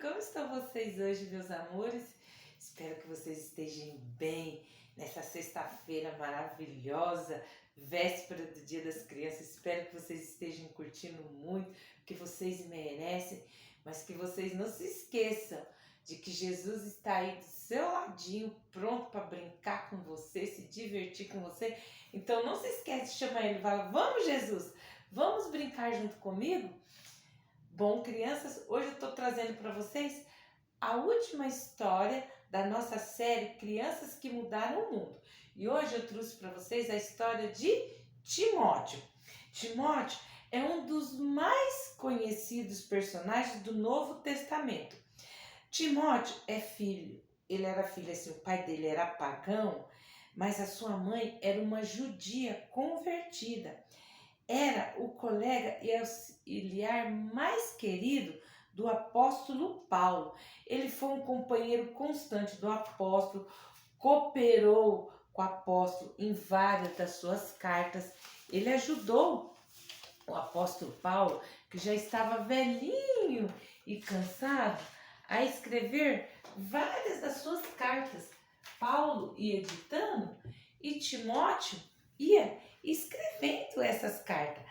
Como estão vocês hoje, meus amores? Espero que vocês estejam bem nessa sexta-feira maravilhosa, véspera do Dia das Crianças. Espero que vocês estejam curtindo muito, que vocês merecem, mas que vocês não se esqueçam de que Jesus está aí do seu ladinho, pronto para brincar com você, se divertir com você. Então não se esquece de chamar ele e falar: vamos, Jesus, vamos brincar junto comigo? Bom, crianças, hoje eu estou trazendo para vocês a última história da nossa série Crianças que Mudaram o Mundo. E hoje eu trouxe para vocês a história de Timóteo. Timóteo é um dos mais conhecidos personagens do Novo Testamento. Timóteo é filho, ele era filho assim, o pai dele era pagão, mas a sua mãe era uma judia convertida. Era o colega e auxiliar mais querido do apóstolo Paulo. Ele foi um companheiro constante do apóstolo, cooperou com o apóstolo em várias das suas cartas. Ele ajudou o apóstolo Paulo, que já estava velhinho e cansado, a escrever várias das suas cartas. Paulo ia editando e Timóteo ia escrevendo essas cartas.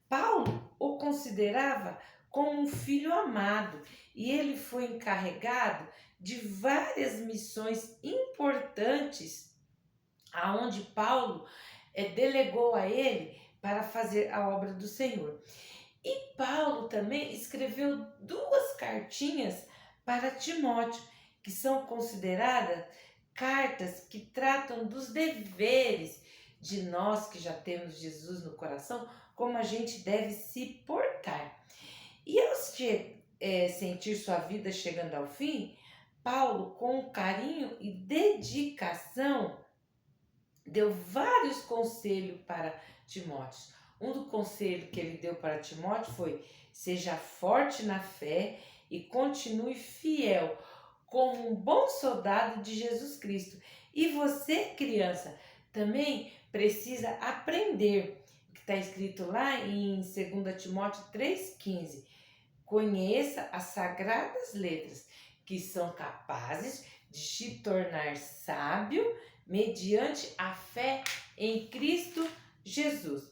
Paulo o considerava como um filho amado e ele foi encarregado de várias missões importantes, aonde Paulo delegou a ele para fazer a obra do Senhor. E Paulo também escreveu 2 cartinhas para Timóteo, que são consideradas cartas que tratam dos deveres de nós que já temos Jesus no coração, como a gente deve se portar. E ao sentir sua vida chegando ao fim, Paulo, com carinho e dedicação, deu vários conselhos para Timóteo. Um dos conselhos que ele deu para Timóteo foi: seja forte na fé e continue fiel como um bom soldado de Jesus Cristo. E você, criança, também precisa aprender o que está escrito lá em 2 Timóteo 3,15. Conheça as sagradas letras, que são capazes de te tornar sábio mediante a fé em Cristo Jesus.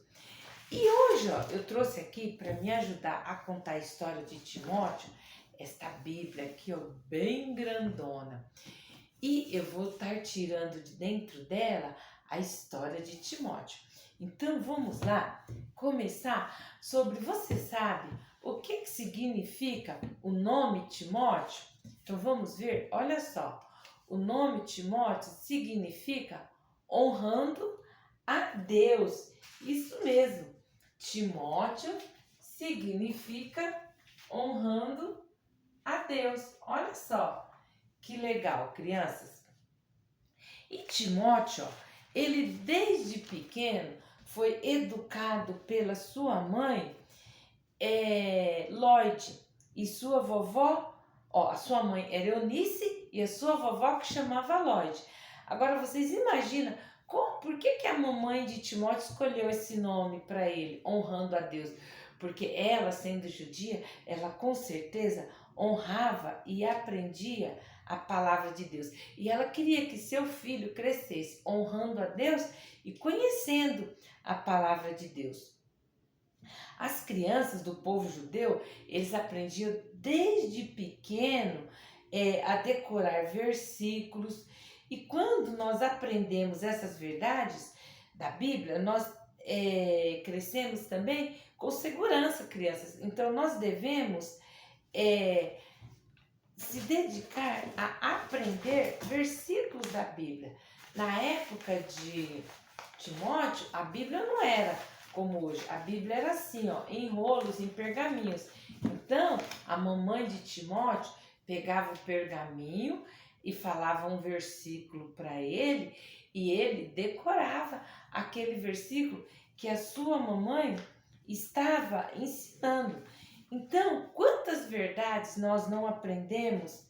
E hoje, eu trouxe aqui para me ajudar a contar a história de Timóteo, esta Bíblia aqui, bem grandona. E eu vou estar tirando de dentro dela a história de Timóteo. Então vamos lá começar sobre, você sabe o que significa o nome Timóteo? Então vamos ver, olha só. O nome Timóteo significa honrando a Deus. Isso mesmo. Timóteo significa honrando a Deus. Olha só que legal, crianças. E Timóteo, ele desde pequeno foi educado pela sua mãe, Lloyd, e sua vovó, a sua mãe era Eunice e a sua vovó que chamava Lloyd. Agora vocês imaginam por que a mamãe de Timóteo escolheu esse nome para ele, honrando a Deus? Porque ela, sendo judia, ela com certeza honrava e aprendia a palavra de Deus. E ela queria que seu filho crescesse honrando a Deus e conhecendo a palavra de Deus. As crianças do povo judeu, eles aprendiam desde pequeno a decorar versículos. E quando nós aprendemos essas verdades da Bíblia, nós crescemos também com segurança, crianças. Então nós devemos se dedicar a aprender versículos da Bíblia. Na época de Timóteo, a Bíblia não era como hoje. A Bíblia era assim, em rolos, em pergaminhos. Então, a mamãe de Timóteo pegava o pergaminho e falava um versículo para ele, e ele decorava aquele versículo que a sua mamãe estava ensinando. Então, quantas verdades nós não aprendemos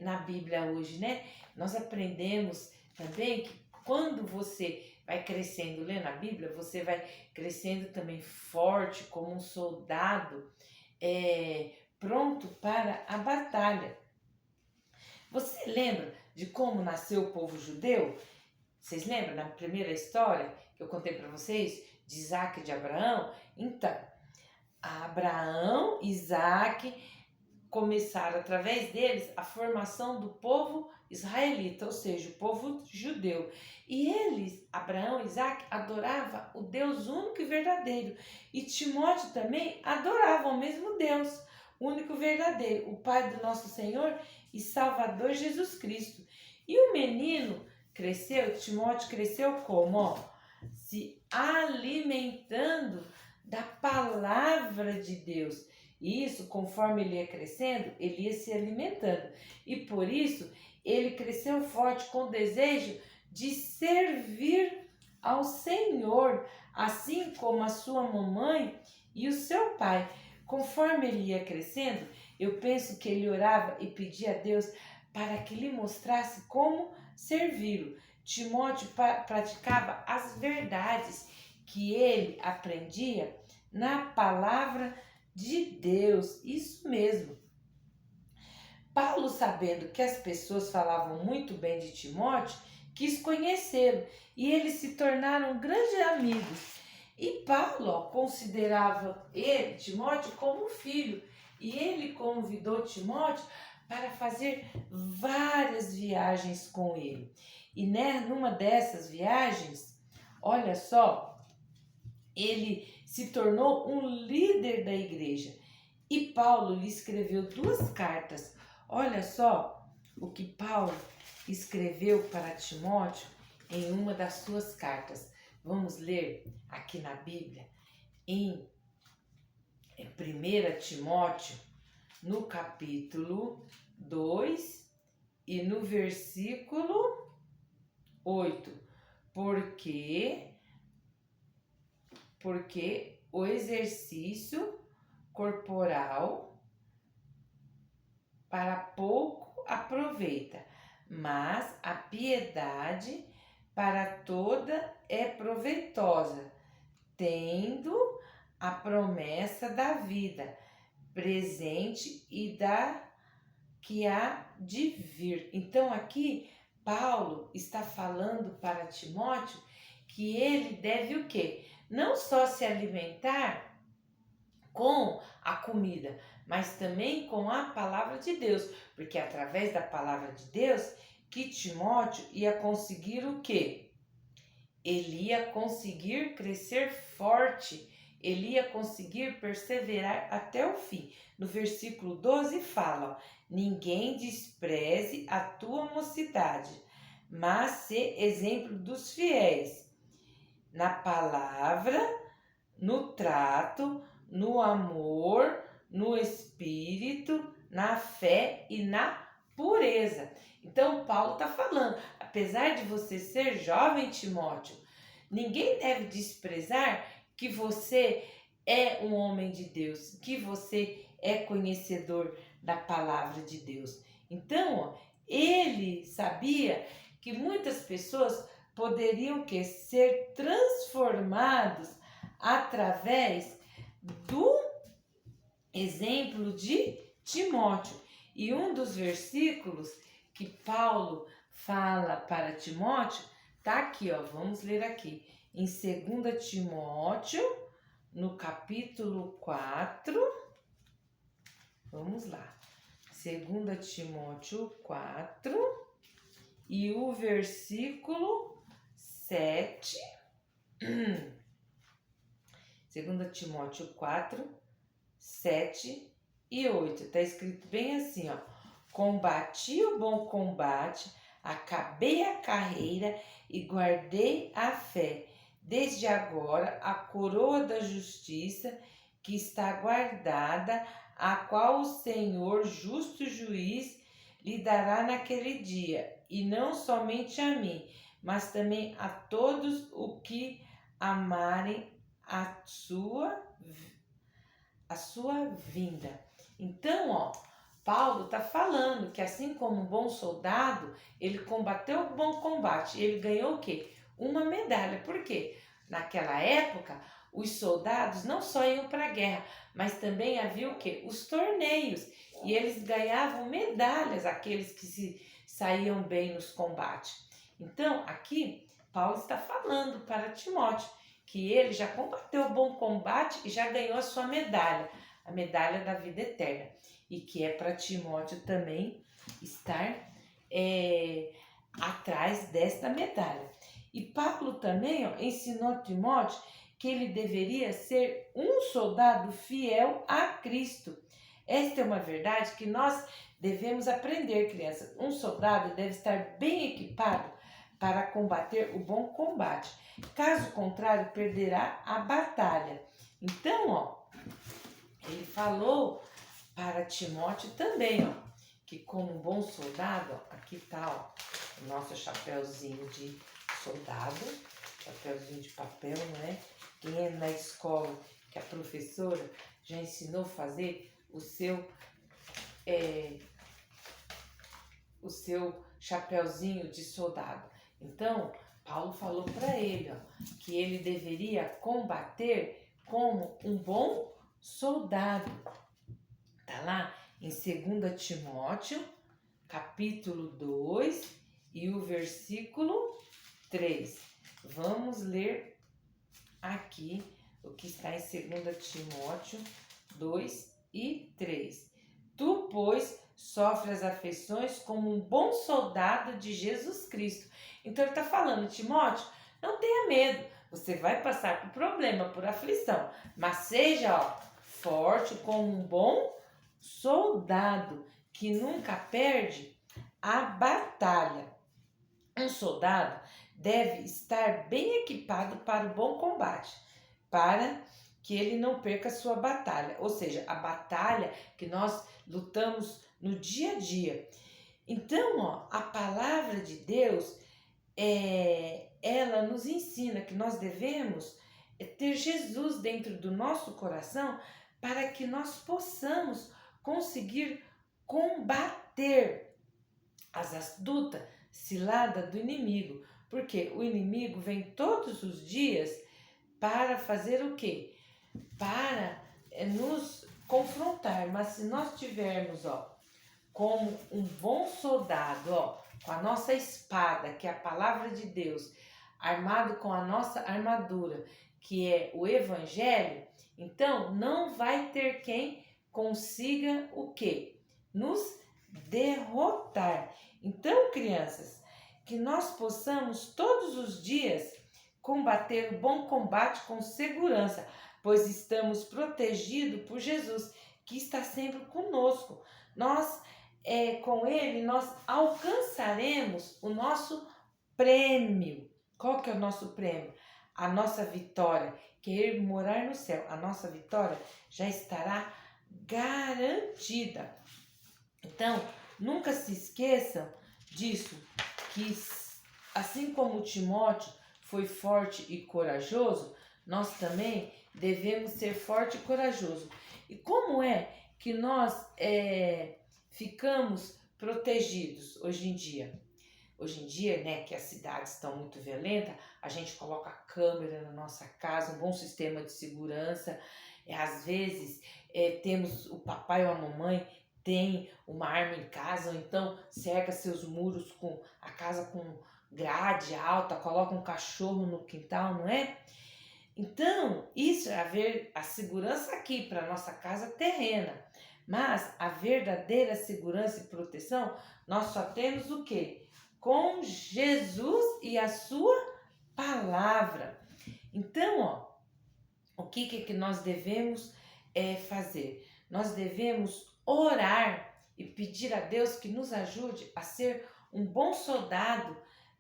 na Bíblia hoje, né? Nós aprendemos também que quando você vai crescendo lendo a Bíblia, você vai crescendo também forte como um soldado pronto para a batalha. Você lembra de como nasceu o povo judeu? Vocês lembram na primeira história que eu contei para vocês de Isaac e de Abraão? Então, Abraão, Isaac começaram através deles a formação do povo israelita, ou seja, o povo judeu. E eles, Abraão e Isaac, adoravam o Deus único e verdadeiro. E Timóteo também adorava o mesmo Deus, único e verdadeiro, o Pai do nosso Senhor e Salvador Jesus Cristo. E o menino cresceu, Timóteo cresceu como? Se alimentando da palavra de Deus. E isso, conforme ele ia crescendo, ele ia se alimentando. E por isso, ele cresceu forte com o desejo de servir ao Senhor, assim como a sua mamãe e o seu pai. Conforme ele ia crescendo, eu penso que ele orava e pedia a Deus para que lhe mostrasse como servi-lo. Timóteo praticava as verdades que ele aprendia na palavra de Deus, isso mesmo. Paulo, sabendo que as pessoas falavam muito bem de Timóteo, quis conhecê-lo e eles se tornaram grandes amigos. E Paulo considerava ele, Timóteo, como um filho, e ele convidou Timóteo para fazer várias viagens com ele. E numa dessas viagens, olha só, ele se tornou um líder da igreja. E Paulo lhe escreveu 2 cartas. Olha só o que Paulo escreveu para Timóteo em uma das suas cartas. Vamos ler aqui na Bíblia, em 1 Timóteo, no capítulo 2 e no versículo 8. Porque o exercício corporal para pouco aproveita, mas a piedade para toda é proveitosa, tendo a promessa da vida presente e da que há de vir. Então aqui Paulo está falando para Timóteo que ele deve o quê? Não só se alimentar com a comida, mas também com a palavra de Deus, porque é através da palavra de Deus que Timóteo ia conseguir o quê? Ele ia conseguir crescer forte, ele ia conseguir perseverar até o fim. No versículo 12 fala, ninguém despreze a tua mocidade, mas sê exemplo dos fiéis, na palavra, no trato, no amor, no espírito, na fé e na pureza. Então Paulo está falando, apesar de você ser jovem, Timóteo, ninguém deve desprezar que você é um homem de Deus, que você é conhecedor da palavra de Deus. Então, ele sabia que muitas pessoas poderiam ser transformados através do exemplo de Timóteo. E um dos versículos que Paulo fala para Timóteo está aqui, ó, vamos ler aqui, em 2 Timóteo, no capítulo 4, vamos lá, 2 Timóteo 4, e o versículo 7, 2 Timóteo 4, 7 e 8, está escrito bem assim, ó, combati o bom combate, acabei a carreira e guardei a fé. Desde agora a coroa da justiça que está guardada, a qual o Senhor, justo juiz, lhe dará naquele dia, e não somente a mim, mas também a todos os que amarem a sua vinda. Então, ó, Paulo está falando que assim como um bom soldado, ele combateu o bom combate. Ele ganhou o quê? Uma medalha. Por quê? Naquela época, os soldados não só iam para a guerra, mas também havia o quê? Os torneios. E eles ganhavam medalhas, aqueles que se saíam bem nos combates. Então, aqui, Paulo está falando para Timóteo que ele já combateu o bom combate e já ganhou a sua medalha, a medalha da vida eterna. E que é para Timóteo também estar atrás desta medalha. E Paulo também ensinou Timóteo que ele deveria ser um soldado fiel a Cristo. Esta é uma verdade que nós devemos aprender, crianças. Um soldado deve estar bem equipado para combater o bom combate. Caso contrário, perderá a batalha. Então, ele falou para Timóteo também, que como um bom soldado, aqui está o nosso chapéuzinho de soldado, chapéuzinho de papel, não é? Quem é na escola que a professora já ensinou a fazer o seu chapéuzinho de soldado. Então, Paulo falou para ele que ele deveria combater como um bom soldado. Está lá em 2 Timóteo, capítulo 2 e o versículo 3. Vamos ler aqui o que está em 2 Timóteo 2 e 3. Tu, pois, sofre as aflições como um bom soldado de Jesus Cristo. Então ele está falando, Timóteo, não tenha medo, você vai passar por problema, por aflição, mas seja forte como um bom soldado que nunca perde a batalha. Um soldado deve estar bem equipado para o bom combate, para que ele não perca a sua batalha, ou seja, a batalha que nós lutamos no dia a dia. Então, a palavra de Deus, ela nos ensina que nós devemos ter Jesus dentro do nosso coração para que nós possamos conseguir combater as astutas ciladas do inimigo. Porque o inimigo vem todos os dias para fazer o quê? Para nos confrontar. Mas se nós tivermos, como um bom soldado, com a nossa espada, que é a palavra de Deus, armado com a nossa armadura, que é o Evangelho, então não vai ter quem consiga o quê? Nos derrotar. Então, crianças, que nós possamos todos os dias combater o bom combate com segurança, pois estamos protegidos por Jesus, que está sempre conosco. Nós, com Ele, nós alcançaremos o nosso prêmio. Qual que é o nosso prêmio? A nossa vitória, que é ir morar no céu. A nossa vitória já estará garantida. Então, nunca se esqueçam disso, que assim como Timóteo foi forte e corajoso, nós também devemos ser forte e corajoso. E como é que nós ficamos protegidos hoje em dia? Hoje em dia, né, que as cidades estão muito violentas, a gente coloca câmera na nossa casa, um bom sistema de segurança. Às vezes, temos o papai ou a mamãe tem uma arma em casa, ou então cerca seus muros com a casa com grade alta, coloca um cachorro no quintal, não é? Então, isso é haver a segurança aqui para nossa casa terrena. Mas a verdadeira segurança e proteção, nós só temos o quê? Com Jesus e a sua palavra. Então, o que nós devemos fazer? Nós devemos orar e pedir a Deus que nos ajude a ser um bom soldado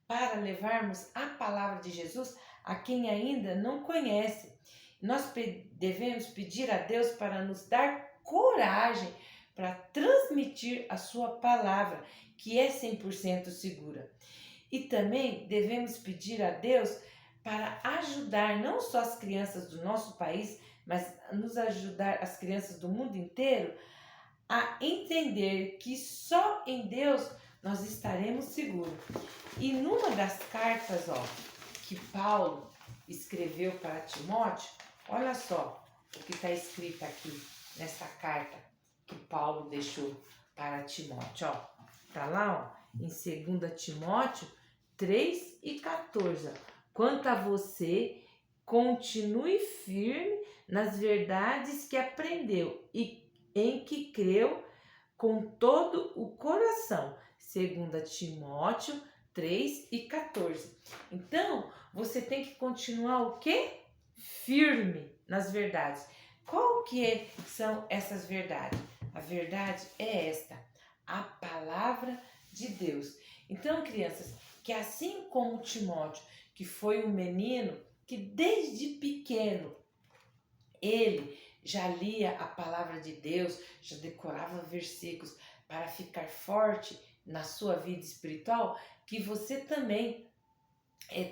para levarmos a palavra de Jesus a quem ainda não conhece. Nós devemos pedir a Deus para nos dar coragem para transmitir a sua palavra, que é 100% segura. E também devemos pedir a Deus para ajudar não só as crianças do nosso país, mas nos ajudar as crianças do mundo inteiro a entender que só em Deus nós estaremos seguros. E numa das cartas que Paulo escreveu para Timóteo, Olha só o que está escrito aqui nessa carta que Paulo deixou para Timóteo. Ó, tá lá, ó, em 2 Timóteo 3:14. Quanto a você, continue firme nas verdades que aprendeu e em que creu com todo o coração. 2 Timóteo 3:14. Então, você tem que continuar o quê? Firme nas verdades. Qual que são essas verdades? A verdade é esta, a palavra de Deus. Então, crianças, que assim como Timóteo, que foi um menino que desde pequeno ele já lia a palavra de Deus, já decorava versículos para ficar forte na sua vida espiritual, que você também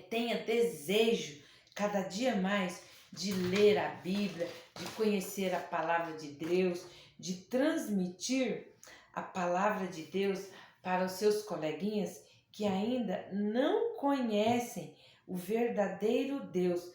tenha desejo cada dia mais de ler a Bíblia, de conhecer a palavra de Deus, de transmitir a palavra de Deus para os seus coleguinhas que ainda não conhecem o verdadeiro Deus.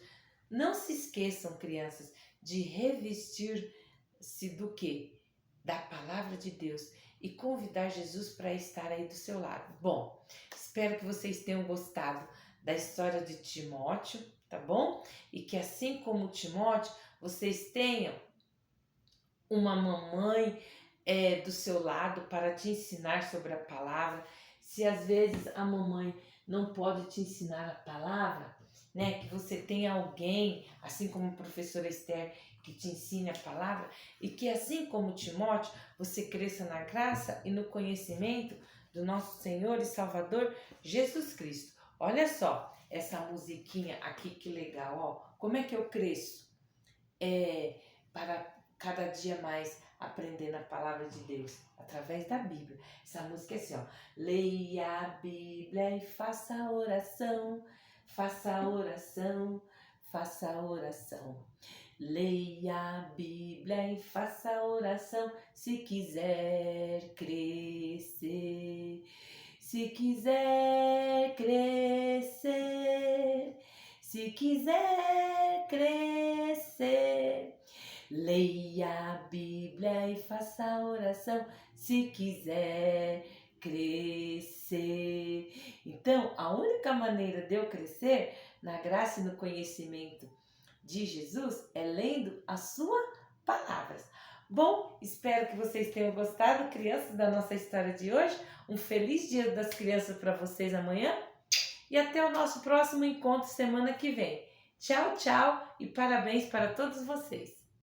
Não se esqueçam, crianças, de revestir-se do quê? Da palavra de Deus e convidar Jesus para estar aí do seu lado. Bom, espero que vocês tenham gostado da história de Timóteo, tá bom? E que assim como Timóteo, vocês tenham uma mamãe do seu lado para te ensinar sobre a palavra. Se às vezes a mamãe não pode te ensinar a palavra, né, que você tenha alguém, assim como a professora Esther, que te ensine a palavra, e que assim como Timóteo, você cresça na graça e no conhecimento do nosso Senhor e Salvador Jesus Cristo. Olha só essa musiquinha aqui, que legal, ó. Como é que eu cresço? Para cada dia mais aprendendo a palavra de Deus através da Bíblia. Essa música é assim, ó. Leia a Bíblia e faça oração, faça oração, faça oração. Leia a Bíblia e faça oração se quiser crescer. Se quiser crescer, se quiser crescer, leia a Bíblia e faça oração se quiser crescer. Então, a única maneira de eu crescer na graça e no conhecimento de Jesus é lendo as suas palavras. Bom, espero que vocês tenham gostado, crianças, da nossa história de hoje. Um feliz Dia das Crianças para vocês amanhã e até o nosso próximo encontro semana que vem. Tchau, tchau e parabéns para todos vocês.